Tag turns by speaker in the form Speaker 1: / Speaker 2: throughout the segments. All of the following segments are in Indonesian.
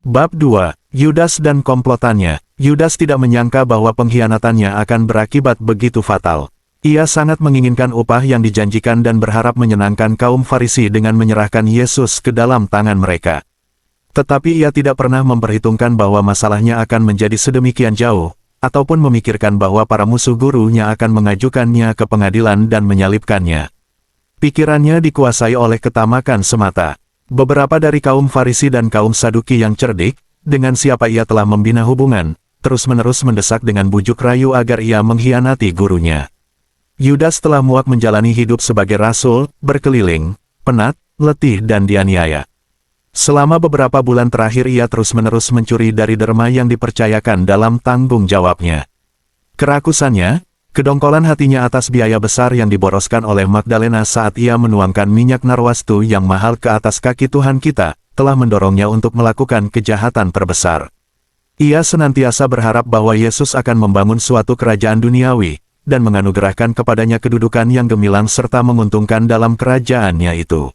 Speaker 1: Bab 2. Yudas dan komplotannya. Yudas tidak menyangka bahwa pengkhianatannya akan berakibat begitu fatal. Ia sangat menginginkan upah yang dijanjikan dan berharap menyenangkan kaum Farisi dengan menyerahkan Yesus ke dalam tangan mereka. Tetapi ia tidak pernah memperhitungkan bahwa masalahnya akan menjadi sedemikian jauh, ataupun memikirkan bahwa para musuh gurunya akan mengajukannya ke pengadilan dan menyalibkannya. Pikirannya dikuasai oleh ketamakan semata. Beberapa dari kaum Farisi dan kaum Saduki yang cerdik, dengan siapa ia telah membina hubungan, terus-menerus mendesak dengan bujuk rayu agar ia mengkhianati gurunya. Yudas telah muak menjalani hidup sebagai rasul, berkeliling, penat, letih dan dianiaya. Selama beberapa bulan terakhir ia terus-menerus mencuri dari derma yang dipercayakan dalam tanggung jawabnya. Kerakusannya, kedongkolan hatinya atas biaya besar yang diboroskan oleh Magdalena saat ia menuangkan minyak narwastu yang mahal ke atas kaki Tuhan kita, telah mendorongnya untuk melakukan kejahatan terbesar. Ia senantiasa berharap bahwa Yesus akan membangun suatu kerajaan duniawi, dan menganugerahkan kepadanya kedudukan yang gemilang serta menguntungkan dalam kerajaannya itu.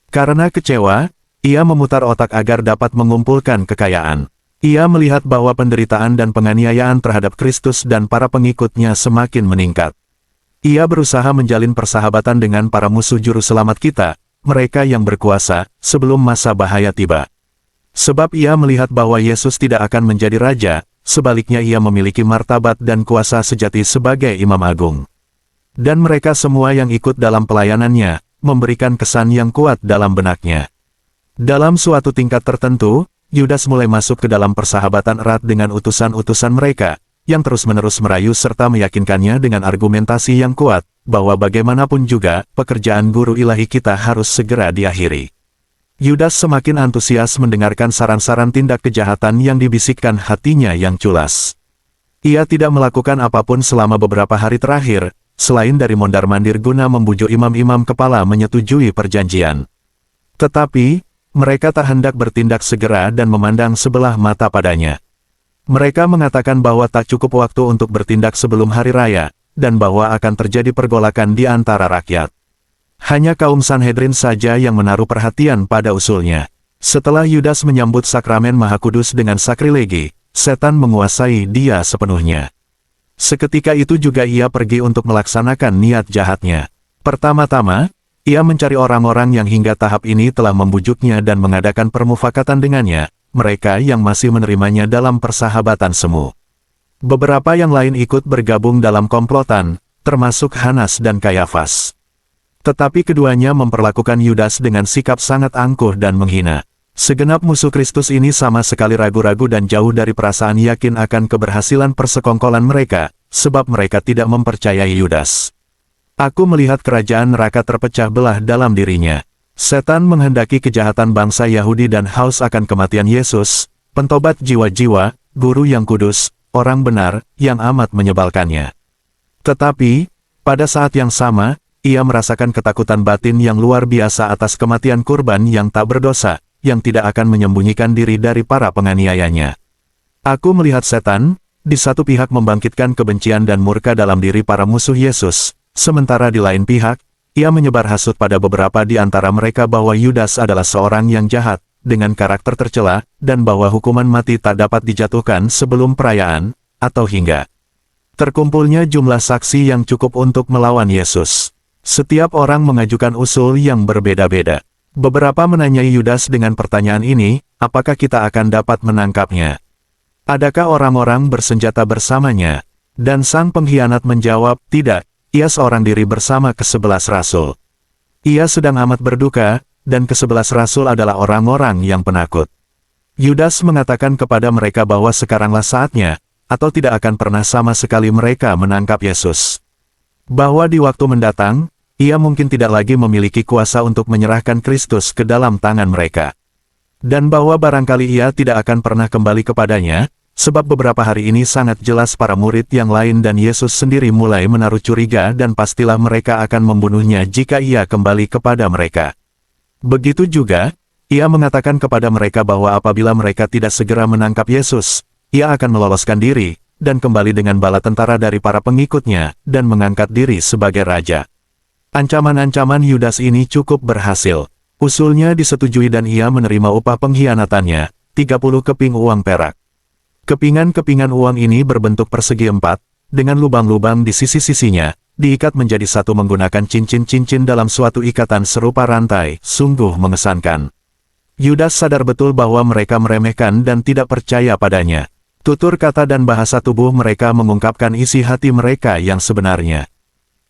Speaker 1: Karena kecewa, ia memutar otak agar dapat mengumpulkan kekayaan. Ia melihat bahwa penderitaan dan penganiayaan terhadap Kristus dan para pengikutnya semakin meningkat. Ia berusaha menjalin persahabatan dengan para musuh juru selamat kita, mereka yang berkuasa, sebelum masa bahaya tiba. Sebab ia melihat bahwa Yesus tidak akan menjadi raja, sebaliknya ia memiliki martabat dan kuasa sejati sebagai Imam Agung. Dan mereka semua yang ikut dalam pelayanannya, memberikan kesan yang kuat dalam benaknya. Dalam suatu tingkat tertentu, Yudas mulai masuk ke dalam persahabatan erat dengan utusan-utusan mereka, yang terus-menerus merayu serta meyakinkannya dengan argumentasi yang kuat, bahwa bagaimanapun juga, pekerjaan guru ilahi kita harus segera diakhiri. Yudas semakin antusias mendengarkan saran-saran tindak kejahatan yang dibisikkan hatinya yang culas. Ia tidak melakukan apapun selama beberapa hari terakhir, selain dari mondar-mandir guna membujuk imam-imam kepala menyetujui perjanjian. Tetapi, mereka tak hendak bertindak segera dan memandang sebelah mata padanya. Mereka mengatakan bahwa tak cukup waktu untuk bertindak sebelum hari raya, dan bahwa akan terjadi pergolakan di antara rakyat. Hanya kaum Sanhedrin saja yang menaruh perhatian pada usulnya. Setelah Yudas menyambut sakramen Maha Kudus dengan sakrilegi, setan menguasai dia sepenuhnya. Seketika itu juga ia pergi untuk melaksanakan niat jahatnya. Pertama-tama, ia mencari orang-orang yang hingga tahap ini telah membujuknya dan mengadakan permufakatan dengannya, mereka yang masih menerimanya dalam persahabatan semu. Beberapa yang lain ikut bergabung dalam komplotan, termasuk Hanas dan Kayafas. Tetapi keduanya memperlakukan Yudas dengan sikap sangat angkuh dan menghina. Segenap musuh Kristus ini sama sekali ragu-ragu dan jauh dari perasaan yakin akan keberhasilan persekongkolan mereka, sebab mereka tidak mempercayai Yudas. Aku melihat kerajaan neraka terpecah belah dalam dirinya. Setan menghendaki kejahatan bangsa Yahudi dan haus akan kematian Yesus, pentobat jiwa-jiwa, guru yang kudus, orang benar, yang amat menyebalkannya. Tetapi, pada saat yang sama, ia merasakan ketakutan batin yang luar biasa atas kematian kurban yang tak berdosa, yang tidak akan menyembunyikan diri dari para penganiayanya. Aku melihat setan, di satu pihak membangkitkan kebencian dan murka dalam diri para musuh Yesus, sementara di lain pihak, ia menyebar hasut pada beberapa di antara mereka bahwa Yudas adalah seorang yang jahat, dengan karakter tercela, dan bahwa hukuman mati tak dapat dijatuhkan sebelum perayaan, atau hingga terkumpulnya jumlah saksi yang cukup untuk melawan Yesus. Setiap orang mengajukan usul yang berbeda-beda. Beberapa menanyai Yudas dengan pertanyaan ini, apakah kita akan dapat menangkapnya? Adakah orang-orang bersenjata bersamanya? Dan sang pengkhianat menjawab, tidak. Ia seorang diri bersama ke-11 rasul. Ia sedang amat berduka, dan ke-11 rasul adalah orang-orang yang penakut. Yudas mengatakan kepada mereka bahwa sekaranglah saatnya, atau tidak akan pernah sama sekali mereka menangkap Yesus. Bahwa di waktu mendatang, ia mungkin tidak lagi memiliki kuasa untuk menyerahkan Kristus ke dalam tangan mereka. Dan bahwa barangkali ia tidak akan pernah kembali kepadanya, sebab beberapa hari ini sangat jelas para murid yang lain dan Yesus sendiri mulai menaruh curiga dan pastilah mereka akan membunuhnya jika ia kembali kepada mereka. Begitu juga, ia mengatakan kepada mereka bahwa apabila mereka tidak segera menangkap Yesus, ia akan meloloskan diri, dan kembali dengan bala tentara dari para pengikutnya, dan mengangkat diri sebagai raja. Ancaman-ancaman Yudas ini cukup berhasil. Usulnya disetujui dan ia menerima upah pengkhianatannya, 30 keping uang perak. Kepingan-kepingan uang ini berbentuk persegi 4, dengan lubang-lubang di sisi-sisinya, diikat menjadi satu menggunakan cincin-cincin dalam suatu ikatan serupa rantai, sungguh mengesankan. Yudas sadar betul bahwa mereka meremehkan dan tidak percaya padanya. Tutur kata dan bahasa tubuh mereka mengungkapkan isi hati mereka yang sebenarnya.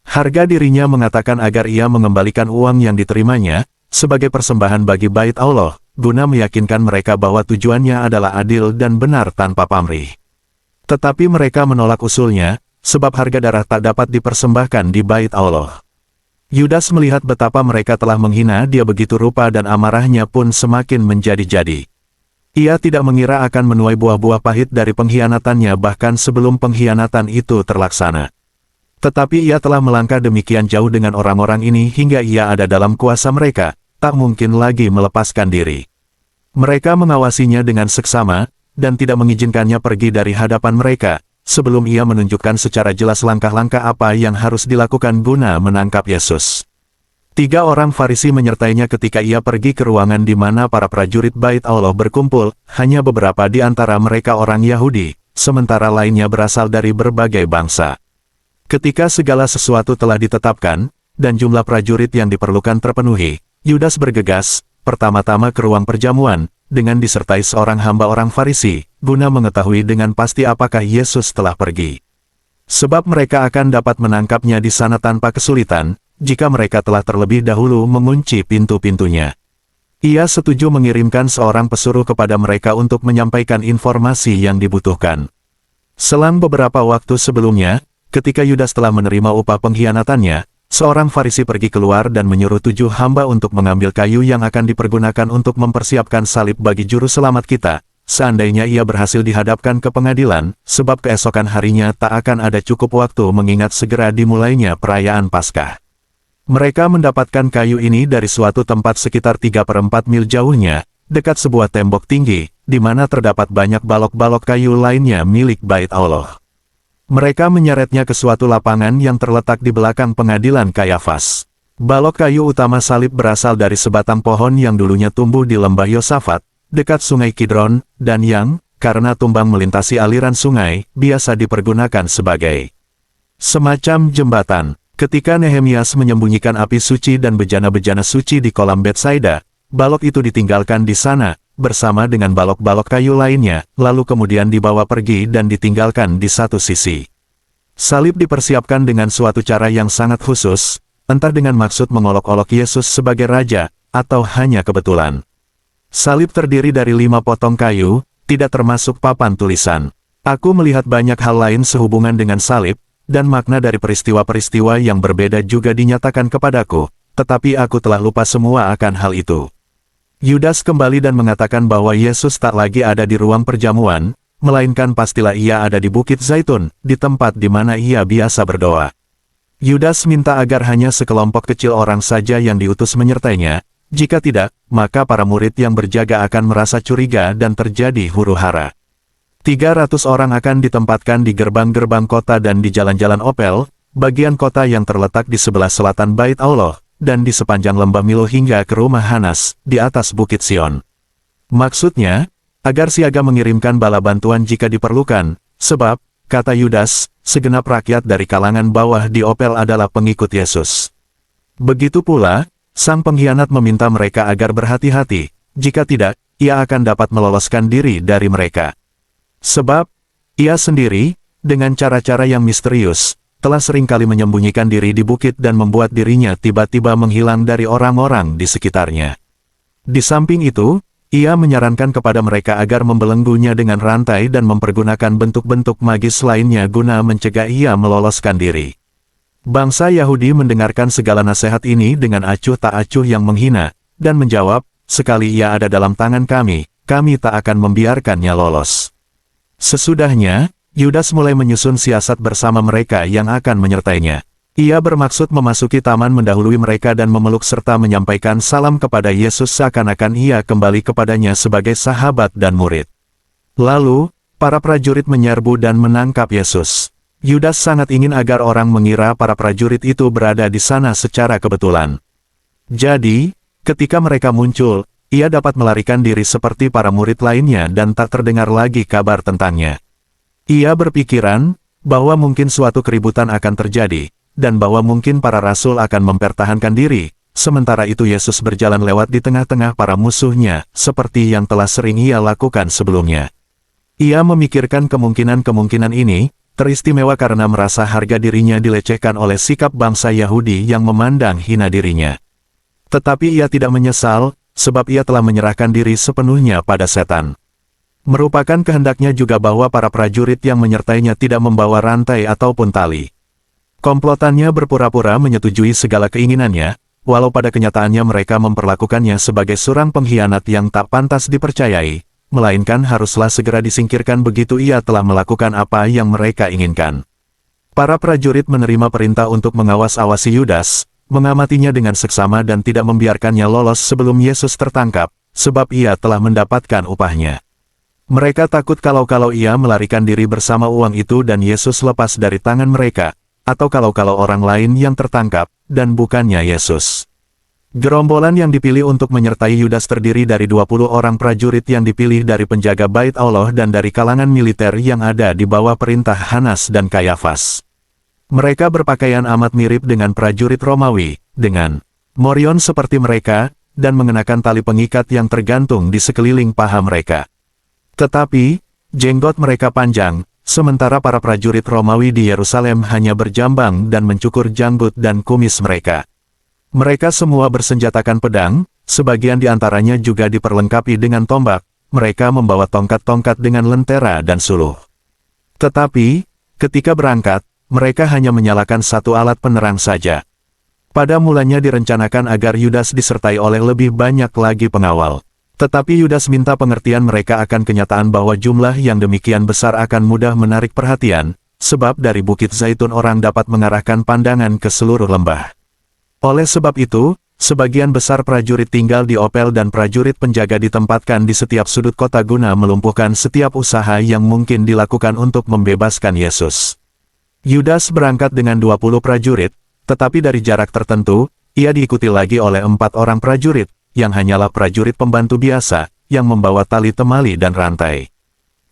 Speaker 1: Harga dirinya mengatakan agar ia mengembalikan uang yang diterimanya, sebagai persembahan bagi Bait Allah, guna meyakinkan mereka bahwa tujuannya adalah adil dan benar tanpa pamrih. Tetapi mereka menolak usulnya, sebab harga darah tak dapat dipersembahkan di Bait Allah. Yudas melihat betapa mereka telah menghina dia begitu rupa dan amarahnya pun semakin menjadi-jadi. Ia tidak mengira akan menuai buah-buah pahit dari pengkhianatannya bahkan sebelum pengkhianatan itu terlaksana. Tetapi ia telah melangkah demikian jauh dengan orang-orang ini hingga ia ada dalam kuasa mereka, tak mungkin lagi melepaskan diri. Mereka mengawasinya dengan seksama, dan tidak mengizinkannya pergi dari hadapan mereka, sebelum ia menunjukkan secara jelas langkah-langkah apa yang harus dilakukan guna menangkap Yesus. 3 orang Farisi menyertainya ketika ia pergi ke ruangan di mana para prajurit Bait Allah berkumpul, hanya beberapa di antara mereka orang Yahudi, sementara lainnya berasal dari berbagai bangsa. Ketika segala sesuatu telah ditetapkan, dan jumlah prajurit yang diperlukan terpenuhi, Yudas bergegas, pertama-tama ke ruang perjamuan, dengan disertai seorang hamba orang Farisi, guna mengetahui dengan pasti apakah Yesus telah pergi. Sebab mereka akan dapat menangkapnya di sana tanpa kesulitan, jika mereka telah terlebih dahulu mengunci pintu-pintunya. Ia setuju mengirimkan seorang pesuruh kepada mereka untuk menyampaikan informasi yang dibutuhkan. Selang beberapa waktu sebelumnya, ketika Yudas telah menerima upah pengkhianatannya, seorang Farisi pergi keluar dan menyuruh 7 hamba untuk mengambil kayu yang akan dipergunakan untuk mempersiapkan salib bagi juru selamat kita, seandainya ia berhasil dihadapkan ke pengadilan, sebab keesokan harinya tak akan ada cukup waktu mengingat segera dimulainya perayaan Paskah. Mereka mendapatkan kayu ini dari suatu tempat sekitar 3/4 mil jauhnya, dekat sebuah tembok tinggi, di mana terdapat banyak balok-balok kayu lainnya milik Bait Allah. Mereka menyeretnya ke suatu lapangan yang terletak di belakang pengadilan Kayafas. Balok kayu utama salib berasal dari sebatang pohon yang dulunya tumbuh di lembah Yosafat, dekat sungai Kidron, dan yang, karena tumbang melintasi aliran sungai, biasa dipergunakan sebagai semacam jembatan. Ketika Nehemias menyembunyikan api suci dan bejana-bejana suci di kolam Betsaida, balok itu ditinggalkan di sana, bersama dengan balok-balok kayu lainnya, lalu kemudian dibawa pergi dan ditinggalkan di satu sisi. Salib dipersiapkan dengan suatu cara yang sangat khusus, entah dengan maksud mengolok-olok Yesus sebagai raja, atau hanya kebetulan. Salib terdiri dari 5 potong kayu, tidak termasuk papan tulisan. Aku melihat banyak hal lain sehubungan dengan salib, dan makna dari peristiwa-peristiwa yang berbeda juga dinyatakan kepadaku, tetapi aku telah lupa semua akan hal itu. Yudas kembali dan mengatakan bahwa Yesus tak lagi ada di ruang perjamuan, melainkan pastilah ia ada di Bukit Zaitun, di tempat di mana ia biasa berdoa. Yudas minta agar hanya sekelompok kecil orang saja yang diutus menyertainya, jika tidak, maka para murid yang berjaga akan merasa curiga dan terjadi huru-hara. 300 orang akan ditempatkan di gerbang-gerbang kota dan di jalan-jalan Opel, bagian kota yang terletak di sebelah selatan Bait Allah, dan di sepanjang lembah Milo hingga ke rumah Hanas, di atas Bukit Sion. Maksudnya, agar siaga mengirimkan bala bantuan jika diperlukan, sebab, kata Yudas, segenap rakyat dari kalangan bawah di Opel adalah pengikut Yesus. Begitu pula, sang pengkhianat meminta mereka agar berhati-hati, jika tidak, ia akan dapat meloloskan diri dari mereka. Sebab, ia sendiri, dengan cara-cara yang misterius, telah seringkali menyembunyikan diri di bukit dan membuat dirinya tiba-tiba menghilang dari orang-orang di sekitarnya. Di samping itu, ia menyarankan kepada mereka agar membelenggunya dengan rantai dan mempergunakan bentuk-bentuk magis lainnya guna mencegah ia meloloskan diri. Bangsa Yahudi mendengarkan segala nasihat ini dengan acuh tak acuh yang menghina, dan menjawab, sekali ia ada dalam tangan kami tak akan membiarkannya lolos. Sesudahnya, Yudas mulai menyusun siasat bersama mereka yang akan menyertainya. Ia bermaksud memasuki taman mendahului mereka dan memeluk serta menyampaikan salam kepada Yesus seakan-akan ia kembali kepadanya sebagai sahabat dan murid. Lalu, para prajurit menyerbu dan menangkap Yesus. Yudas sangat ingin agar orang mengira para prajurit itu berada di sana secara kebetulan. Jadi, ketika mereka muncul, ia dapat melarikan diri seperti para murid lainnya dan tak terdengar lagi kabar tentangnya. Ia berpikiran bahwa mungkin suatu keributan akan terjadi, dan bahwa mungkin para rasul akan mempertahankan diri. Sementara itu Yesus berjalan lewat di tengah-tengah para musuhnya, seperti yang telah sering ia lakukan sebelumnya. Ia memikirkan kemungkinan-kemungkinan ini, teristimewa karena merasa harga dirinya dilecehkan oleh sikap bangsa Yahudi yang memandang hina dirinya. Tetapi ia tidak menyesal, sebab ia telah menyerahkan diri sepenuhnya pada setan. Merupakan kehendaknya juga bahwa para prajurit yang menyertainya tidak membawa rantai ataupun tali. Komplotannya berpura-pura menyetujui segala keinginannya, walau pada kenyataannya mereka memperlakukannya sebagai seorang pengkhianat yang tak pantas dipercayai, melainkan haruslah segera disingkirkan begitu ia telah melakukan apa yang mereka inginkan. Para prajurit menerima perintah untuk mengawas-awasi Yudas, mengamatinya dengan seksama dan tidak membiarkannya lolos sebelum Yesus tertangkap, sebab ia telah mendapatkan upahnya. Mereka takut kalau ia melarikan diri bersama uang itu dan Yesus lepas dari tangan mereka, atau kalau orang lain yang tertangkap, dan bukannya Yesus. Gerombolan yang dipilih untuk menyertai Yudas terdiri dari 20 orang prajurit yang dipilih dari penjaga Bait Allah dan dari kalangan militer yang ada di bawah perintah Hanas dan Kayafas. Mereka berpakaian amat mirip dengan prajurit Romawi, dengan morion seperti mereka, dan mengenakan tali pengikat yang tergantung di sekeliling paha mereka. Tetapi, jenggot mereka panjang, sementara para prajurit Romawi di Yerusalem hanya berjambang dan mencukur janggut dan kumis mereka. Mereka semua bersenjatakan pedang, sebagian di antaranya juga diperlengkapi dengan tombak, mereka membawa tongkat-tongkat dengan lentera dan suluh. Tetapi, ketika berangkat, mereka hanya menyalakan satu alat penerang saja. Pada mulanya direncanakan agar Yudas disertai oleh lebih banyak lagi pengawal. Tetapi Yudas minta pengertian mereka akan kenyataan bahwa jumlah yang demikian besar akan mudah menarik perhatian, sebab dari Bukit Zaitun orang dapat mengarahkan pandangan ke seluruh lembah. Oleh sebab itu, sebagian besar prajurit tinggal di Opel dan prajurit penjaga ditempatkan di setiap sudut kota guna melumpuhkan setiap usaha yang mungkin dilakukan untuk membebaskan Yesus. Yudas berangkat dengan 20 prajurit, tetapi dari jarak tertentu, ia diikuti lagi oleh 4 orang prajurit, yang hanyalah prajurit pembantu biasa, yang membawa tali temali dan rantai.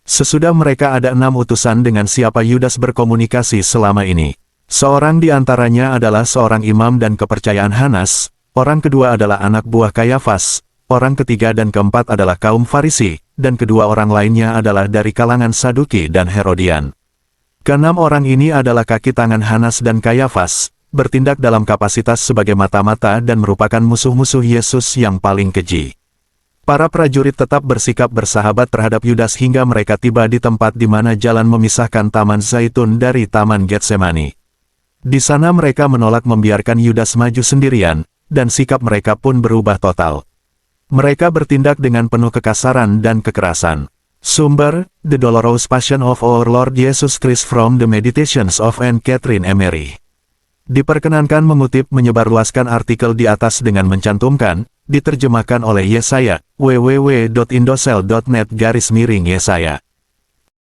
Speaker 1: Sesudah mereka ada 6 utusan dengan siapa Yudas berkomunikasi selama ini. Seorang di antaranya adalah seorang imam dan kepercayaan Hanas, orang kedua adalah anak buah Kayafas, orang ketiga dan keempat adalah kaum Farisi, dan kedua orang lainnya adalah dari kalangan Saduki dan Herodian. Keenam orang ini adalah kaki tangan Hanas dan Kayafas, bertindak dalam kapasitas sebagai mata-mata dan merupakan musuh-musuh Yesus yang paling keji. Para prajurit tetap bersikap bersahabat terhadap Yudas hingga mereka tiba di tempat di mana jalan memisahkan Taman Zaitun dari Taman Getsemani. Di sana mereka menolak membiarkan Yudas maju sendirian, dan sikap mereka pun berubah total. Mereka bertindak dengan penuh kekasaran dan kekerasan. Sumber, The Dolorous Passion of Our Lord Jesus Christ from the Meditations of Anne Catherine Emery. Diperkenankan mengutip menyebarluaskan artikel di atas dengan mencantumkan, diterjemahkan oleh Yesaya, www.indosel.net/Yesaya.